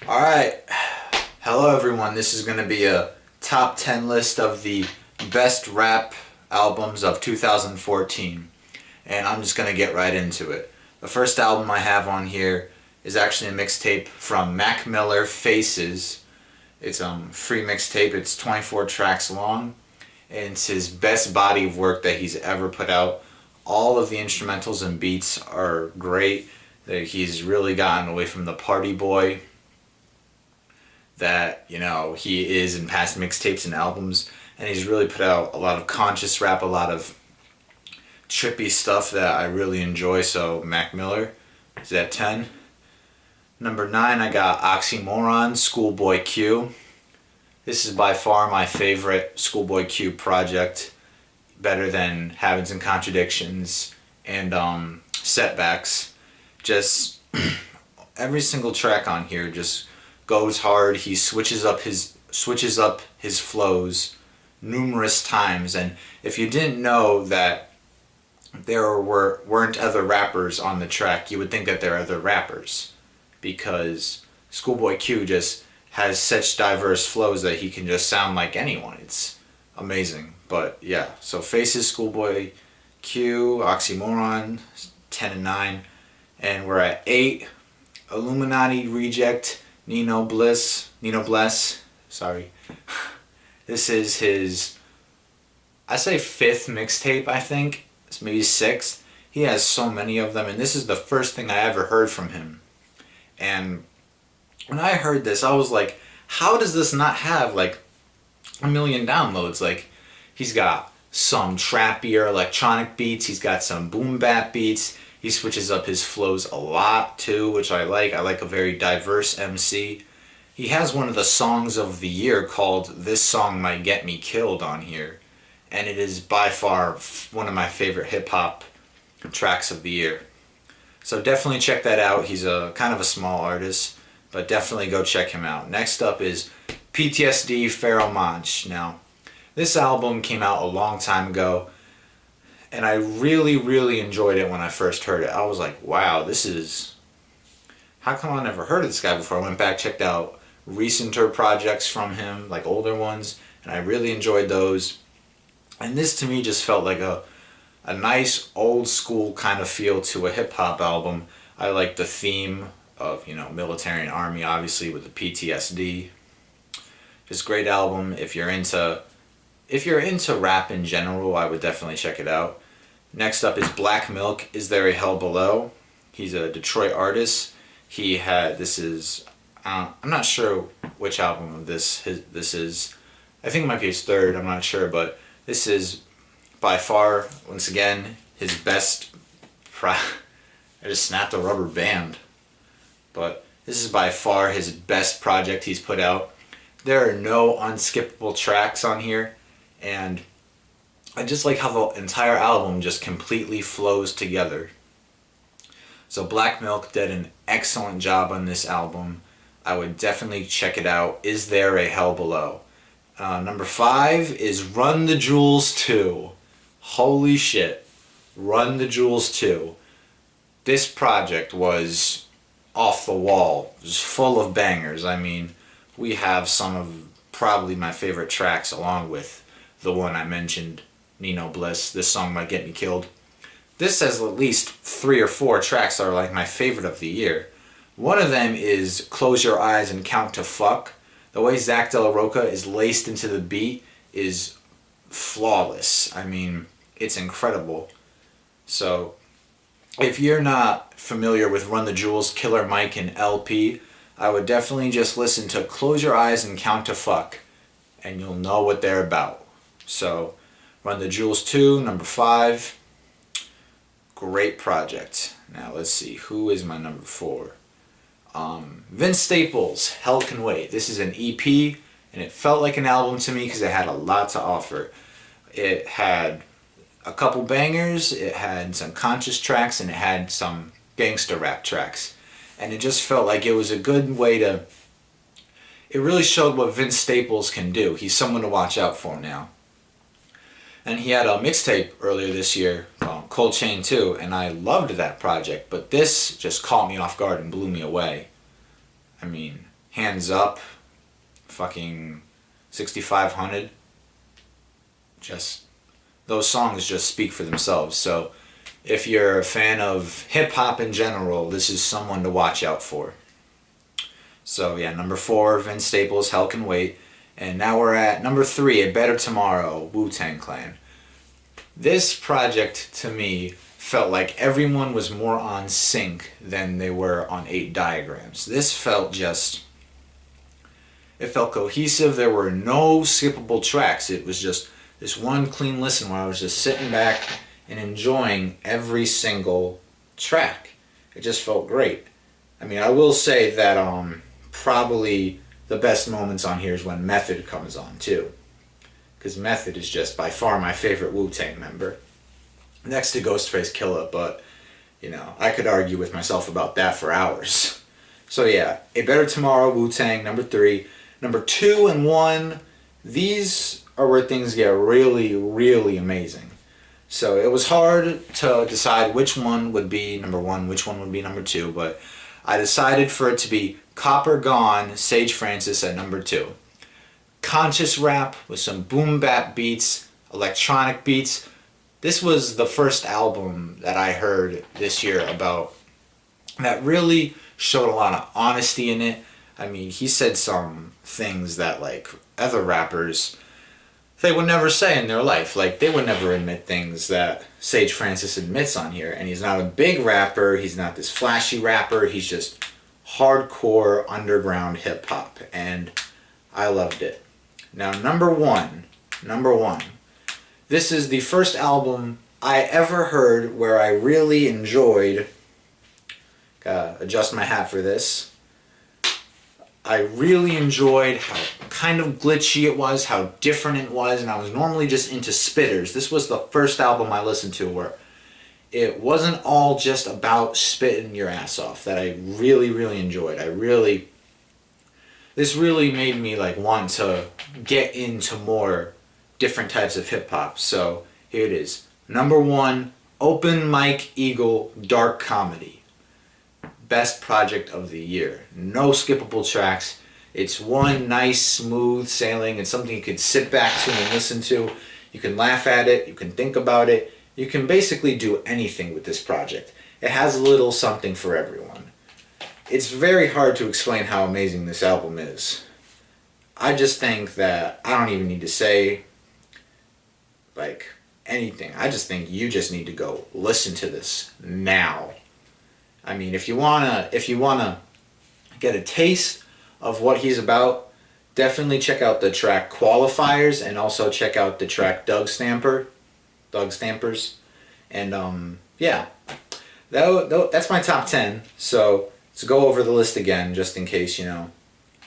Alright, hello everyone. This is going to be a top 10 list of the best rap albums of 2014. And I'm just going to get right into it. The first album I have on here is actually a mixtape from Mac Miller, Faces. It's a free mixtape. It's 24 tracks long. And it's his best body of work that he's ever put out. All of the instrumentals and beats are great. He's really gotten away from the party boy that, he is in past mixtapes and albums, and he's really put out a lot of conscious rap, a lot of trippy stuff that I really enjoy. So Mac Miller is at 10. Number 9, I got Oxymoron, Schoolboy Q. This is by far my favorite Schoolboy Q project, better than Habits and Contradictions and Setbacks. Just every single track on here just goes hard. He switches up his flows numerous times, and if you didn't know that there weren't other rappers on the track, you would think that there are other rappers, because Schoolboy Q just has such diverse flows that he can just sound like anyone. It's amazing. But yeah, so Faces, Schoolboy Q, Oxymoron, 10 and 9, and we're at 8. Illuminati Reject, Nino Bless, sorry. This is his, I say 5th mixtape, I think. It's maybe 6th. He has so many of them, and this is the first thing I ever heard from him. And when I heard this, I was like, how does this not have like 1 million downloads? Like, he's got some trappier electronic beats, he's got some boom bap beats, he switches up his flows a lot too, which I like. I like a very diverse MC. He has one of the songs of the year called This Song Might Get Me Killed on here, and it is by far one of my favorite hip-hop tracks of the year. So definitely check that out. He's a kind of a small artist, but definitely go check him out. Next up is P.T.S.D, Pharaoh Monch. Now, this album came out a long time ago, and I really, really enjoyed it when I first heard it. I was like, wow, how come I never heard of this guy before? I went back, checked out recenter projects from him, like older ones, and I really enjoyed those. And this to me just felt like a nice old school kind of feel to a hip hop album. I like the theme of, military and army, obviously, with the PTSD. Just great album. If you're into rap in general, I would definitely check it out. Next up is Black Milk, Is There a Hell Below? He's a Detroit artist. I'm not sure which album this is. I think it might be his 3rd, I'm not sure, but this is by far, once again, his best I just snapped a rubber band. But this is by far his best project he's put out. There are no unskippable tracks on here, and I just like how the entire album just completely flows together. So Black Milk did an excellent job on this album. I would definitely check it out. Is There a Hell Below? Number 5 is Run the Jewels 2. Holy shit. Run the Jewels 2. This project was off the wall. It was full of bangers. I mean, we have some of probably my favorite tracks, along with the one I mentioned, Nino Bliss, This Song Might Get Me Killed. This has at least 3 or 4 tracks that are like my favorite of the year. One of them is Close Your Eyes and Count to Fuck. The way Zach De La Rocha is laced into the beat is flawless. I mean, it's incredible. So, if you're not familiar with Run the Jewels, Killer Mike, and LP, I would definitely just listen to Close Your Eyes and Count to Fuck, and you'll know what they're about. So, Run the Jewels 2, number 5. Great project. Now, let's see. Who is my number 4? Vince Staples, Hell Can Wait. This is an EP, and it felt like an album to me because it had a lot to offer. It had a couple bangers, it had some conscious tracks, and it had some gangster rap tracks. And it just felt like it was a good way to... It really showed what Vince Staples can do. He's someone to watch out for now. And he had a mixtape earlier this year called Cold Chain 2, and I loved that project, but this just caught me off guard and blew me away. I mean, Hands Up, fucking 6500. Just, those songs just speak for themselves. So if you're a fan of hip hop in general, this is someone to watch out for. So yeah, number 4, Vince Staples, Hell Can Wait. And now we're at number 3, A Better Tomorrow, Wu-Tang Clan. This project, to me, felt like everyone was more on sync than they were on 8 Diagrams. This felt just... it felt cohesive. There were no skippable tracks. It was just this one clean listen where I was just sitting back and enjoying every single track. It just felt great. I mean, I will say that probably the best moments on here is when Method comes on too, because Method is just by far my favorite Wu-Tang member, next to Ghostface Killah. But you know, I could argue with myself about that for hours. So yeah, A Better Tomorrow, Wu-Tang, number 3. Number 2 and 1, these are where things get really, really amazing. So it was hard to decide which one would be number 1, which one would be number 2, but I decided for it to be Copper Gone, Sage Francis at number 2. Conscious rap with some boom bap beats, electronic beats. This was the first album that I heard this year about that really showed a lot of honesty in it. I mean, he said some things that, like, other rappers, they would never say in their life. Like, they would never admit things that Sage Francis admits on here. And he's not a big rapper, he's not this flashy rapper, he's just hardcore underground hip-hop. And I loved it. Now, number one. This is the first album I ever heard where I really enjoyed... gotta adjust my hat for this. I really enjoyed how kind of glitchy it was, how different it was, and I was normally just into spitters. This was the first album I listened to where it wasn't all just about spitting your ass off, that I really, really enjoyed. This really made me like want to get into more different types of hip hop. So here it is. Number 1, Open Mike Eagle, Dark Comedy. Best project of the year. No skippable tracks. It's one nice, smooth sailing. It's something you can sit back to and listen to. You can laugh at it. You can think about it. You can basically do anything with this project. It has a little something for everyone. It's very hard to explain how amazing this album is. I just think that I don't even need to say like anything. I just think you just need to go listen to this now. I mean, if you wanna get a taste of what he's about, definitely check out the track Qualifiers and also check out the track Doug Stampers. And yeah, that's my top 10. So let's go over the list again, just in case, you know,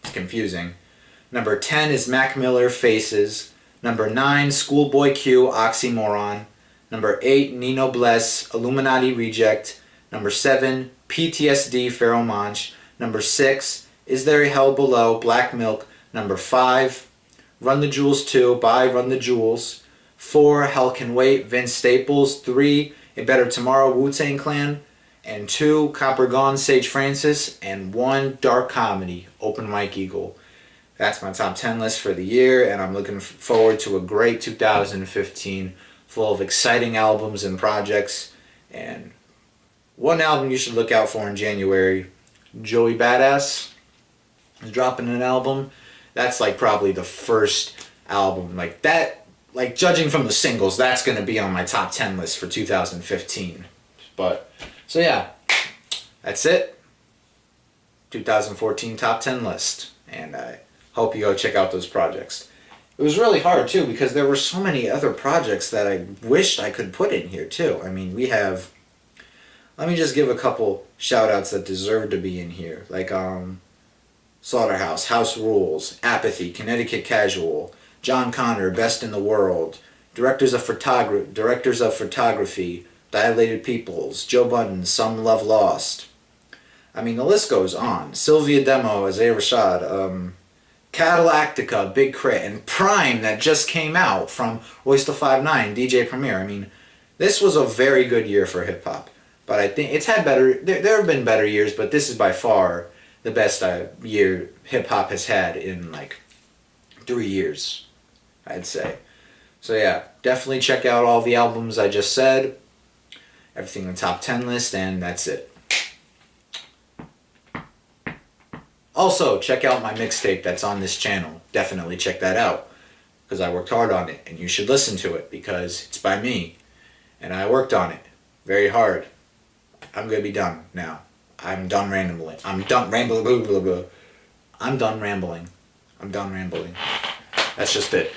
it's confusing. Number 10 is Mac Miller, Faces. Number 9, Schoolboy Q, Oxymoron. Number 8, Nino Bless, Illuminati Reject. Number 7, P.T.S.D, Pharaoh Monch. Number 6, Is There a Hell Below, Black Milk. Number 5, Run the Jewels 2 by Run the Jewels. 4, Hell Can Wait, Vince Staples. 3, A Better Tomorrow, Wu-Tang Clan. And 2, Copper Gone, Sage Francis. And 1, Dark Comedy, Open Mike Eagle. That's my top 10 list for the year, and I'm looking forward to a great 2015 full of exciting albums and projects. And one album you should look out for in January, Joey Badass is dropping an album. That's like probably the first album like that, like judging from the singles, that's going to be on my top 10 list for 2015. But so yeah, that's it. 2014 top 10 list, and I hope you go check out those projects. It was really hard too because there were so many other projects that I wished I could put in here too. I mean, we have, let me just give a couple shout outs that deserve to be in here. Like Slaughterhouse, House Rules, Apathy, Connecticut Casual, John Connor, Best in the World, Directors of Photography, Dilated Peoples, Joe Budden, Some Love Lost. I mean, the list goes on. Sylvia Demo, Isaiah Rashad, Cadillactica, Big Crit, and Prime that just came out from Royce da 5'9", DJ Premier. I mean, this was a very good year for hip-hop. But I think it's had better, there have been better years, but this is by far the best year hip hop has had in like 3 years, I'd say. So yeah, definitely check out all the albums I just said, everything in the top 10 list, and that's it. Also, check out my mixtape that's on this channel. Definitely check that out, because I worked hard on it, and you should listen to it, because it's by me, and I worked on it very hard. I'm gonna be done now. I'm done rambling. I'm done rambling. Blah, blah, blah. I'm done rambling. I'm done rambling. That's just it.